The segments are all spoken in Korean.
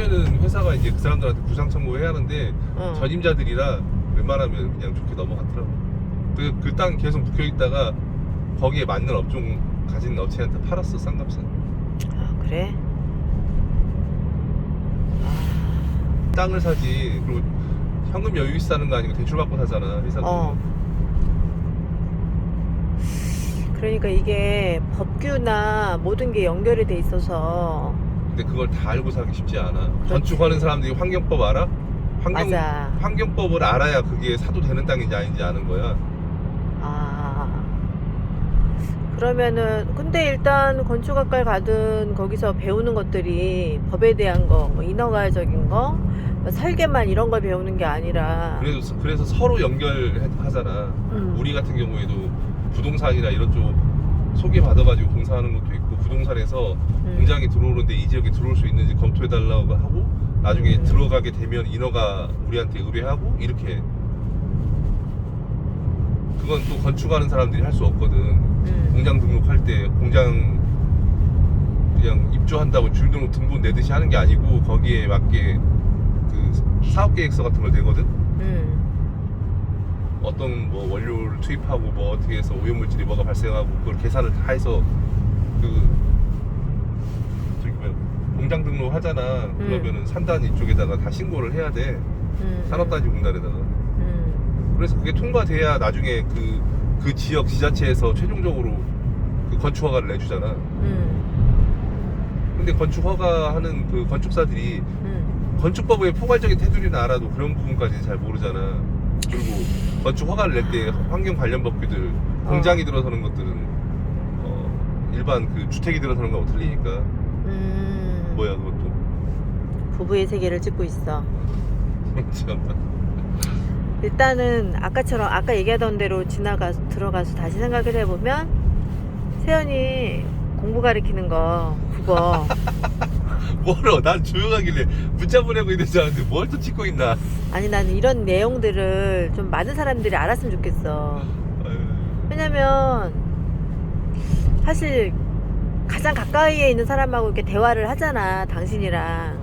하면은 회사가 이제 그 사람들한테 구상 청구해야 하는데 전임자들이라 웬만하면 그냥 좋게 넘어갔더라고. 그 땅 계속 묵혀 있다가 거기에 맞는 업종 가진 업체한테 팔았어, 싼 값에. 아, 그래? 땅을 사지. 그리고 현금 여유 있어 사는 거 아니고 대출 받고 사잖아, 회사도. 그러니까 이게 법규나 모든 게 연결이 돼 있어서. 근데 그걸 다 알고 살기 쉽지 않아. 그렇지. 건축하는 사람들이 환경법 알아? 맞아. 환경법을 알아야 그게 사도 되는 땅인지 아닌지 아는 거야. 그러면은 근데 일단 건축학과를 가든 거기서 배우는 것들이 법에 대한 거, 뭐 인허가적인 거, 뭐 설계만 이런 걸 배우는 게 아니라. 그래서 서로 연결하잖아. 우리 같은 경우에도 부동산이나 이런 쪽 소개받아가지고 공사하는 것도 있고, 부동산에서 공장이 들어오는데 이 지역에 들어올 수 있는지 검토해달라고 하고, 나중에 들어가게 되면 인허가 우리한테 의뢰하고, 이렇게. 그건 또 건축하는 사람들이 할 수 없거든. 공장 등록할 때 공장 그냥 입주한다고 주민등록 등본 내듯이 하는 게 아니고, 거기에 맞게 그 사업계획서 같은 걸 내거든. 어떤 뭐 원료를 투입하고 뭐 어떻게 해서 오염물질이 뭐가 발생하고 그걸 계산을 다 해서 저기 뭐야, 공장 등록 하잖아. 그러면은 산단 이쪽에다가 다 신고를 해야 돼. 산업단지공단에다가. 그래서 그게 통과돼야 나중에 그 지역 지자체에서 최종적으로 그 건축 허가를 내주잖아. 근데 건축 허가하는 그 건축사들이 건축법의 포괄적인 테두리는 알아도 그런 부분까지 잘 모르잖아. 그리고 건축 허가를 낼 때 환경 관련 법규들, 공장이 들어서는 것들은 일반 그 주택이 들어서는 거하고 틀리니까. 뭐야 그것도. 부부의 세계를 찍고 있어. 일단은 아까 얘기하던 대로 들어가서 다시 생각을 해보면, 세연이 공부 가르치는 거, 국어. 뭐로? 난 조용하길래 문자 보내고 있는 줄 알았는데 뭘 또 찍고 있나? 아니, 나는 이런 내용들을 좀 많은 사람들이 알았으면 좋겠어. 왜냐면 사실 가장 가까이에 있는 사람하고 이렇게 대화를 하잖아, 당신이랑.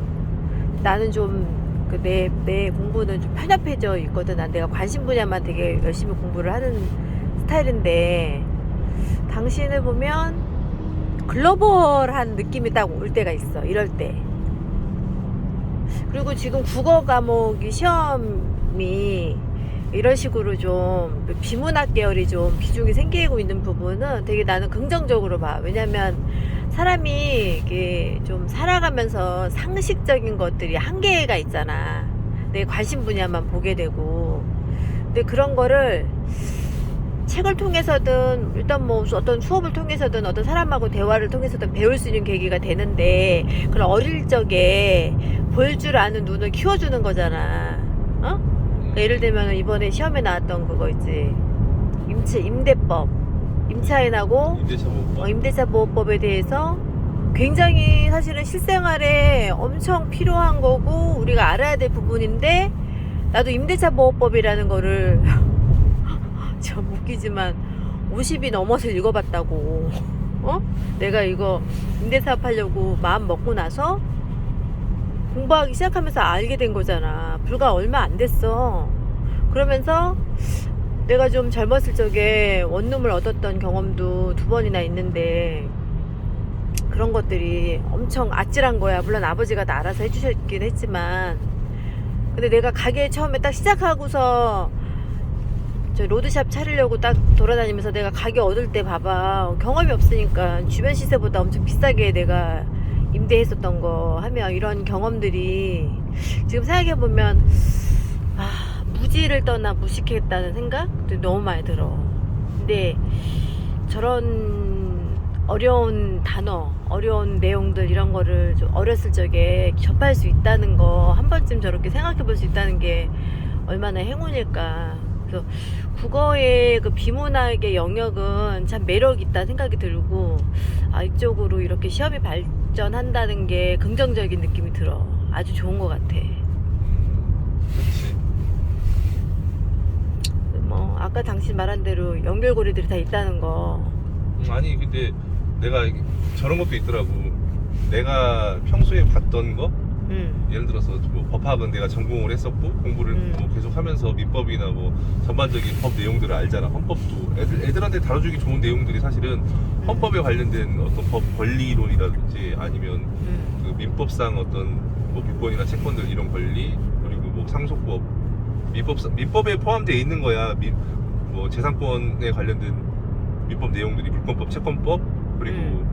나는 좀 내 공부는 좀 편협해져 있거든. 내가 관심 분야만 되게 열심히 공부를 하는 스타일인데, 당신을 보면 글로벌한 느낌이 딱 올 때가 있어, 이럴 때. 그리고 지금 국어 과목이 시험이 이런 식으로 좀 비문학 계열이 좀 비중이 생기고 있는 부분은 되게 나는 긍정적으로 봐. 왜냐면 사람이 이게 좀 살아가면서 상식적인 것들이 한계가 있잖아. 내 관심 분야만 보게 되고. 근데 그런 거를 책을 통해서든 일단 뭐 어떤 수업을 통해서든 어떤 사람하고 대화를 통해서든 배울 수 있는 계기가 되는데, 그런 어릴 적에 볼 줄 아는 눈을 키워주는 거잖아. 그러니까 예를 들면 이번에 시험에 나왔던 그거 있지, 임대법, 임차인하고 임대차 보호법에 대해서 굉장히 사실은 실생활에 엄청 필요한 거고 우리가 알아야 될 부분인데, 나도 임대차 보호법이라는 거를 좀 웃기지만 50이 넘어서 읽어봤다고. 내가 이거 임대사업 하려고 마음 먹고 나서 공부하기 시작하면서 알게 된 거잖아. 불과 얼마 안 됐어. 그러면서 내가 좀 젊었을 적에 원룸을 얻었던 경험도 2번이나 있는데, 그런 것들이 엄청 아찔한 거야. 물론 아버지가 다 알아서 해주셨긴 했지만, 근데 내가 가게 처음에 딱 시작하고서 저 로드샵 차리려고 딱 돌아다니면서 내가 가게 얻을 때 봐봐, 경험이 없으니까 주변 시세보다 엄청 비싸게 내가 임대했었던 거 하면, 이런 경험들이 지금 생각해보면 무지를 떠나 무식했다는 생각도 너무 많이 들어. 근데 저런 어려운 단어, 어려운 내용들, 이런 거를 좀 어렸을 적에 접할 수 있다는 거, 한 번쯤 저렇게 생각해 볼 수 있다는 게 얼마나 행운일까. 그래서 국어의 그 비문학의 영역은 참 매력 있다 생각이 들고, 이쪽으로 이렇게 시험이 발전한다는 게 긍정적인 느낌이 들어. 아주 좋은 것 같아. 그렇지. 뭐 아까 당신 말한 대로 연결고리들이 다 있다는 거. 아니 근데 내가 저런 것도 있더라고. 내가 평소에 봤던 거 예를 들어서 뭐 법학은 내가 전공을 했었고 공부를 뭐 계속 하면서 민법이나 뭐 전반적인 법 내용들을 알잖아. 헌법도 애들한테 다뤄주기 좋은 내용들이 사실은 헌법에 관련된 어떤 법 권리론이라든지 아니면 그 민법상 어떤 뭐 물권이나 채권들 이런 권리, 그리고 뭐 상속법, 민법에 포함되어 있는 거야. 뭐 재산권에 관련된 민법 내용들이 물권법, 채권법, 그리고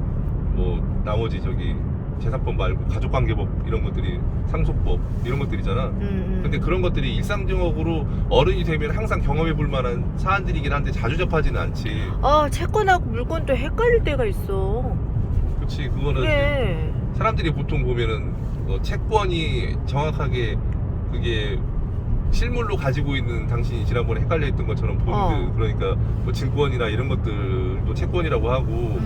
뭐 나머지 저기 재산법 말고 가족관계법 이런 것들이 상속법 이런 것들이잖아. 근데 그런 것들이 일상적으로 어른이 되면 항상 경험해 볼 만한 사안들이긴 한데 자주 접하지는 않지. 아, 채권하고 물권도 헷갈릴 때가 있어. 그렇지. 그거는 그래. 사람들이 보통 보면은 채권이 정확하게 그게 실물로 가지고 있는 당신이 지난번에 헷갈려 있던 것처럼 본드, 그러니까 뭐 증권이나 이런 것들도 채권이라고 하고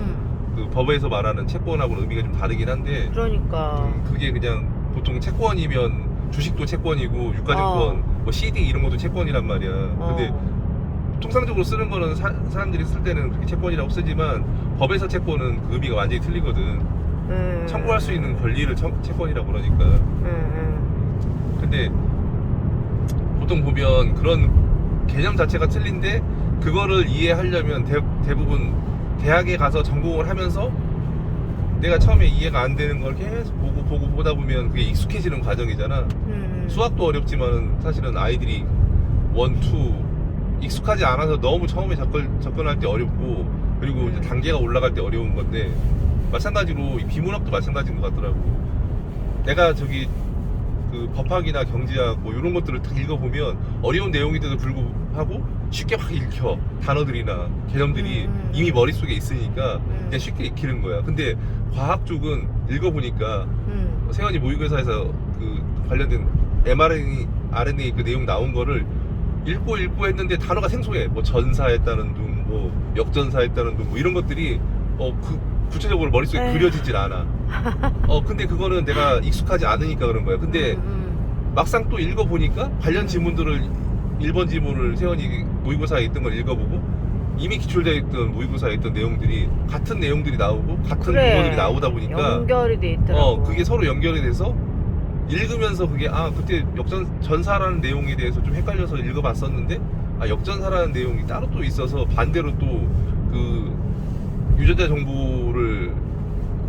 그 법에서 말하는 채권하고는 의미가 좀 다르긴 한데, 그러니까. 그게 그냥 보통 채권이면 주식도 채권이고 유가증권, 뭐 CD 이런 것도 채권이란 말이야. 근데 통상적으로 쓰는 거는 사람들이 쓸 때는 그렇게 채권이라고 쓰지만 법에서 채권은 그 의미가 완전히 틀리거든. 청구할 수 있는 권리를 채권이라고 그러니까. 근데 보통 보면 그런 개념 자체가 틀린데 그거를 이해하려면 대부분 대학에 가서 전공을 하면서 내가 처음에 이해가 안 되는 걸 계속 보다 보면 그게 익숙해지는 과정이잖아. 수학도 어렵지만 사실은 아이들이 1, 2 익숙하지 않아서 너무 처음에 접근할 때 어렵고, 그리고 이제 단계가 올라갈 때 어려운 건데, 마찬가지로 이 비문학도 마찬가지인 것 같더라고. 내가 저기 그 법학이나 경제학 뭐 이런 것들을 다 읽어보면 어려운 내용인데도 불구하고 쉽게 확 읽혀. 단어들이나 개념들이 이미 머릿속에 있으니까 그냥 쉽게 익히는 거야. 근데 과학 쪽은 읽어보니까 세연이 모의고사에서 그 관련된 mRNA 그 내용 나온 거를 읽고 했는데 단어가 생소해. 뭐 전사했다는 둥, 뭐 역전사했다는 둥, 뭐 이런 것들이 구체적으로 머릿속에 그려지질 않아. 근데 그거는 내가 익숙하지 않으니까 그런 거야. 근데 막상 또 읽어보니까 관련 지문들을 1번 지문을 세연이 모의고사에 있던 걸 읽어보고 이미 기출되어 있던 모의고사에 있던 내용들이 같은 내용들이 나오고 같은 부분들이 나오다 보니까 연결이 돼 있더라고. 그게 서로 연결이 돼서 읽으면서 그게 그때 전사라는 내용에 대해서 좀 헷갈려서 읽어봤었는데 역전사라는 내용이 따로 또 있어서 반대로 또 그 유전자 정보를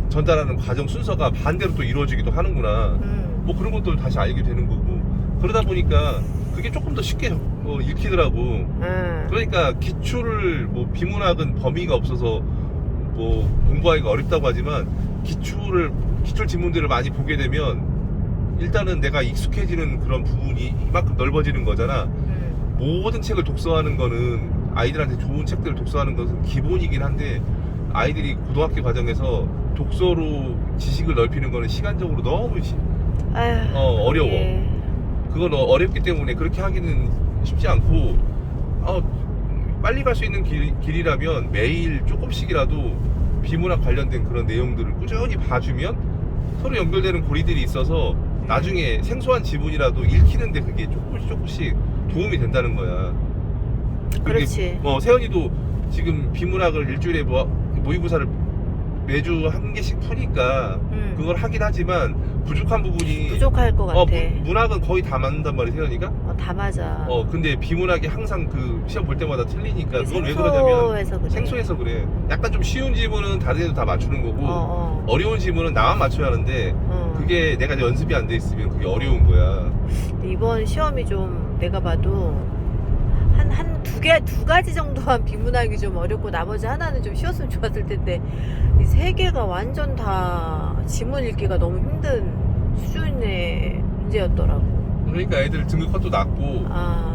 전달하는 과정 순서가 반대로 또 이루어지기도 하는구나. 뭐 그런 것도 다시 알게 되는 거고, 그러다 보니까 그게 조금 더 쉽게 읽히더라고. 그러니까 기출을 뭐 비문학은 범위가 없어서 뭐 공부하기가 어렵다고 하지만 기출 지문들을 많이 보게 되면 일단은 내가 익숙해지는 그런 부분이 이만큼 넓어지는 거잖아. 모든 책을 독서하는 거는, 아이들한테 좋은 책들을 독서하는 것은 기본이긴 한데 아이들이 고등학교 과정에서 독서로 지식을 넓히는 거는 시간적으로 너무 어려워. 그건 어렵기 때문에 그렇게 하기는 쉽지 않고, 빨리 갈 수 있는 길이라면 매일 조금씩이라도 비문학 관련된 그런 내용들을 꾸준히 봐주면 서로 연결되는 고리들이 있어서 나중에 생소한 지문이라도 읽히는데 그게 조금씩 도움이 된다는 거야. 그렇지. 세연이도 지금 비문학을 일주일에 모의고사를 매주 한 개씩 푸니까 그걸 하긴 하지만 부족한 부분이 부족할 것 같아. 문학은 거의 다 맞는단 말이야, 세연이가. 다 맞아. 근데 비문학이 항상 그 시험 볼 때마다 틀리니까 그건 왜 그러냐면 그래. 생소해서 그래. 약간 좀 쉬운 지문은 다른 애도 다 맞추는 거고 어려운 지문은 나만 맞춰야 하는데 그게 내가 연습이 안 돼 있으면 그게 어려운 거야. 이번 시험이 좀 내가 봐도 두 가지 정도만 비문학이 좀 어렵고 나머지 하나는 좀 쉬웠으면 좋았을 텐데 이 세 개가 완전 다 지문 읽기가 너무 힘든 수준의 문제였더라고. 그러니까 애들 등급 컷도 낮고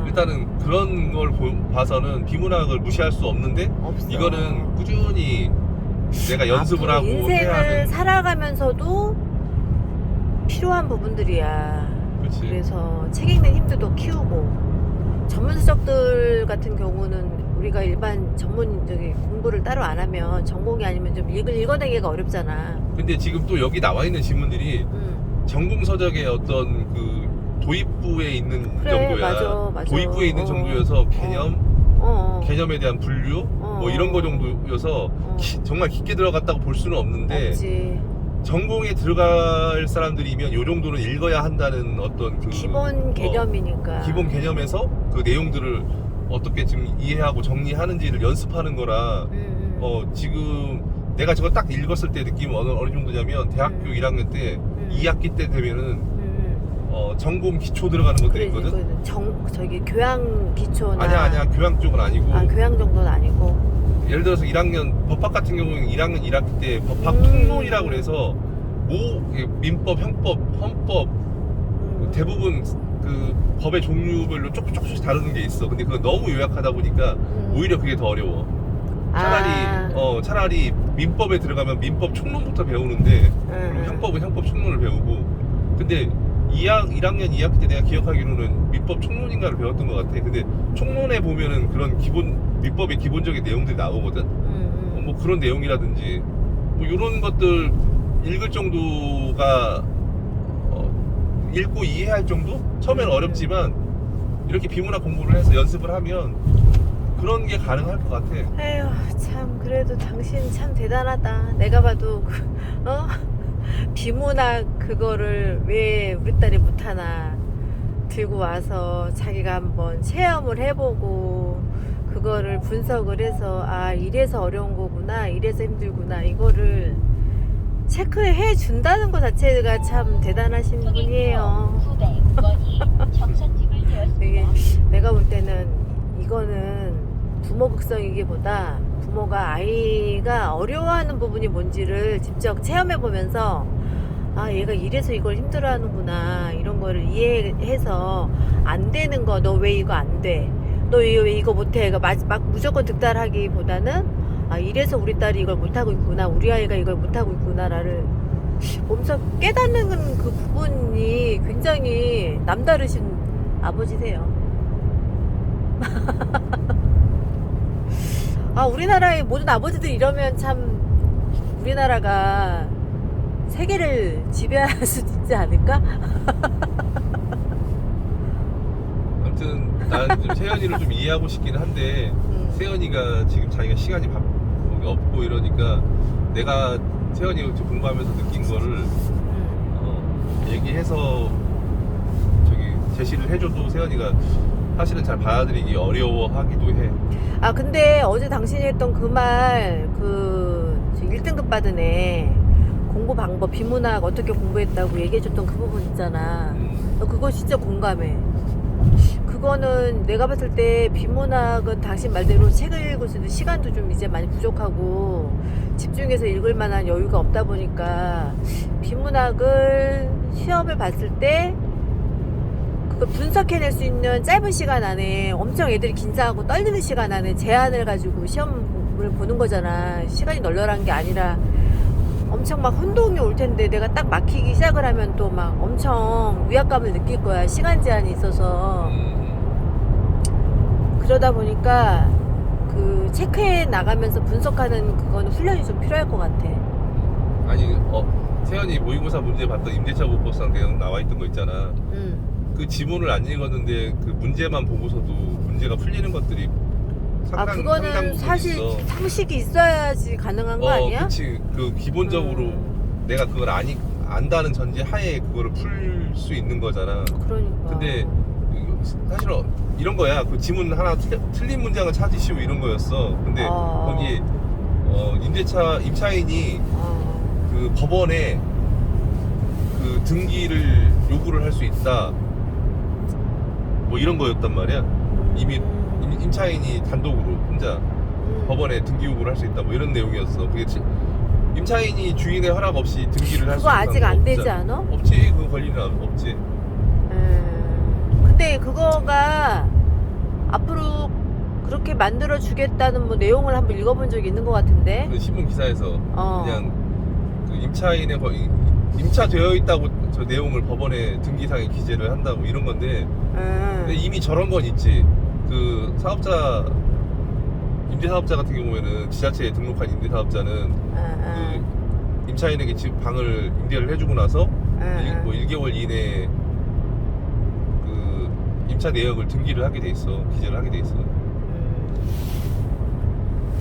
일단은 그런 걸 봐서는 비문학을 무시할 수 없는데 없어. 이거는 꾸준히 내가 연습을 하고 인생을 해야 하는. 살아가면서도 필요한 부분들이야. 그치. 그래서 책 읽는 힘도 더 키우고, 전문 서적들 같은 경우는 우리가 일반 전문적인 공부를 따로 안 하면 전공이 아니면 좀 읽어내기가 어렵잖아. 근데 지금 또 여기 나와 있는 지문들이 전공 서적의 어떤 그 도입부에 있는 정도야. 맞아. 도입부에 있는 정도여서 개념에 대한 분류 뭐 이런 거 정도여서 정말 깊게 들어갔다고 볼 수는 없는데 없지. 전공에 들어갈 사람들이면 요 정도는 읽어야 한다는 어떤 그 기본 개념이니까. 기본 개념에서 그 내용들을 어떻게 지금 이해하고 정리하는지를 연습하는 거라 지금 내가 저거 딱 읽었을 때 느낌은 어느 정도냐면 대학교 1학년 때 2학기 때 되면은 전공 기초 들어가는 것들이 그래, 있거든. 저기 교양 기초나. 아니야 교양 쪽은 아니고. 아, 교양 정도는 아니고. 예를 들어서 1학년 법학 같은 경우는 1학년 1학기 때 법학 통론이라고 그래서 민법, 형법, 헌법 대부분 그 법의 종류별로 조금씩 다루는 게 있어. 근데 그거 너무 요약하다 보니까 오히려 그게 더 어려워. 차라리 민법에 들어가면 민법 총론부터 배우는데 그리고 형법은 형법 총론을 배우고. 근데 1학년 2학기 때 내가 기억하기로는 민법 총론인가를 배웠던 것 같아. 근데 총론에 보면은 그런 민법의 기본적인 내용들이 나오거든. 뭐 그런 내용이라든지 뭐 이런 것들 읽을 정도가 읽고 이해할 정도? 처음에는 어렵지만 이렇게 비문학 공부를 해서 연습을 하면 그런 게 가능할 것 같아. 에휴, 참 그래도 당신 참 대단하다. 내가 봐도 비문학 그거를 왜 우리 딸이 못하나 들고 와서 자기가 한번 체험을 해보고 그거를 분석을 해서 이래서 어려운 거구나, 이래서 힘들구나, 이거를 체크해 준다는 것 자체가 참 대단하신 분이에요. 이게 내가 볼 때는 이거는 부모 극성이기보다 부모가 아이가 어려워하는 부분이 뭔지를 직접 체험해 보면서 얘가 이래서 이걸 힘들어하는구나, 이런 거를 이해해서 안 되는 거, 너 왜 이거 안 돼, 너 왜 이거 못해, 막 무조건 득달하기보다는 이래서 우리 딸이 이걸 못하고 있구나, 우리 아이가 이걸 못하고 있구나를 보면서 깨닫는 그 부분이 굉장히 남다르신 아버지세요. 우리나라의 모든 아버지들 이러면 참 우리나라가 세계를 지배할 수 있지 않을까? 아무튼 나는 좀 세연이를 좀 이해하고 싶긴 한데 세연이가 지금 자기가 시간이 없고 이러니까 내가 세연이 공부하면서 느낀 거를 얘기해서 제시를 해줘도 세연이가 사실은 잘 받아들이기 어려워하기도 해. 근데 어제 당신이 했던 그 말, 1등급 받은 애 공부 방법, 비문학 어떻게 공부했다고 얘기해줬던 그 부분 있잖아. 너 그거 진짜 공감해. 그거는 내가 봤을 때 비문학은 당신 말대로 책을 읽을 수 있는 시간도 좀 이제 많이 부족하고 집중해서 읽을 만한 여유가 없다 보니까 비문학을 시험을 봤을 때 그걸 분석해낼 수 있는 짧은 시간 안에 엄청 애들이 긴장하고 떨리는 시간 안에 제한을 가지고 시험을 보는 거잖아. 시간이 널널한 게 아니라 엄청 막 혼동이 올 텐데 내가 딱 막히기 시작을 하면 또 막 엄청 위압감을 느낄 거야. 시간 제한이 있어서. 그러다 보니까 그 체크해 나가면서 분석하는 그거는 훈련이 좀 필요할 것 같아. 아니 세연이 모의고사 문제 봤던 임대차 보고서랑 그냥 나와 있던 거 있잖아. 그 지문을 안 읽었는데 그 문제만 보고서도 문제가 풀리는 것들이 그거는 사실 있어. 상식이 있어야지 가능한 거 아니야? 그치. 그 기본적으로 내가 그걸 안다는 전제 하에 그거를 풀 수 있는 거잖아. 그러니까. 근데 사실은 이런 거야. 그 지문 하나 틀린 문장을 찾으시오 이런 거였어. 근데 거기 임차인이 그 법원에 그 등기를 요구를 할 수 있다. 뭐 이런 거였단 말이야. 이미 임차인이 단독으로 혼자 법원에 등기 요구를 할 수 있다. 뭐 이런 내용이었어. 그게 임차인이 주인의 허락 없이 등기를 할 수 있다. 그거 아직 안 되지 않아? 없지. 그 권리는 없지. 근데 그거가 앞으로 그렇게 만들어 주겠다는 뭐 내용을 한번 읽어본 적이 있는 것 같은데. 그 신문 기사에서 그냥 그 임차인의 임차되어 있다고 저 내용을 법원에 등기상에 기재를 한다고 이런 건데. 근데 이미 저런 건 있지. 그 임대사업자 같은 경우에는 지자체에 등록한 임대사업자는 그 임차인에게 집 방을 임대를 해주고 나서 뭐 1개월 이내에 그 임차 내역을 등기를 하게 돼 있어. 기재를 하게 돼 있어.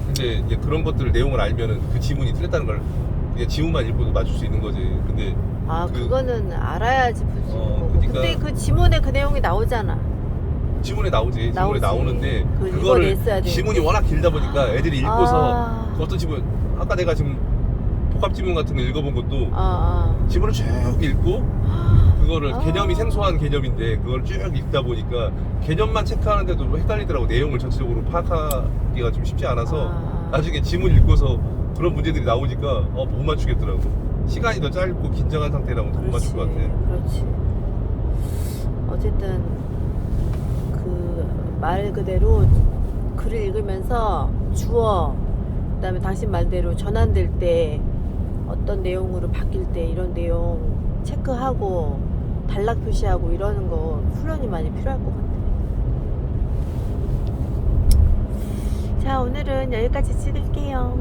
근데 이제 그런 것들 내용을 알면은 그 지문이 틀렸다는 걸 그냥 지문만 읽고도 맞출 수 있는 거지. 근데 아, 그거는 알아야지 볼 수 있는 거고. 그러니까 근데 그 지문에 그 내용이 나오잖아. 지문에 나오지. 지문에 나오지. 나오는데 그걸 그거를 읽어냈어야 되는데. 지문이 워낙 길다 보니까 애들이 읽고서 아. 어떤 지문, 아까 내가 지금 복합 지문 같은 거 읽어본 것도 아, 지문을 쭉 읽고 그거를 아. 개념이 생소한 개념인데 그걸 쭉 읽다 보니까 개념만 체크하는데도 헷갈리더라고. 내용을 전체적으로 파악하기가 좀 쉽지 않아서 나중에 지문 읽고서 그런 문제들이 나오니까 못 맞추겠더라고. 시간이 더 짧고 긴장한 상태라면 더 못 맞출 것 같아. 그렇지. 어쨌든 그 말 그대로 글을 읽으면서 주어, 그다음에 당신 말대로 전환될 때 어떤 내용으로 바뀔 때 이런 내용 체크하고 단락 표시하고 이러는 거 훈련이 많이 필요할 것 같아. 자, 오늘은 여기까지 찍을게요.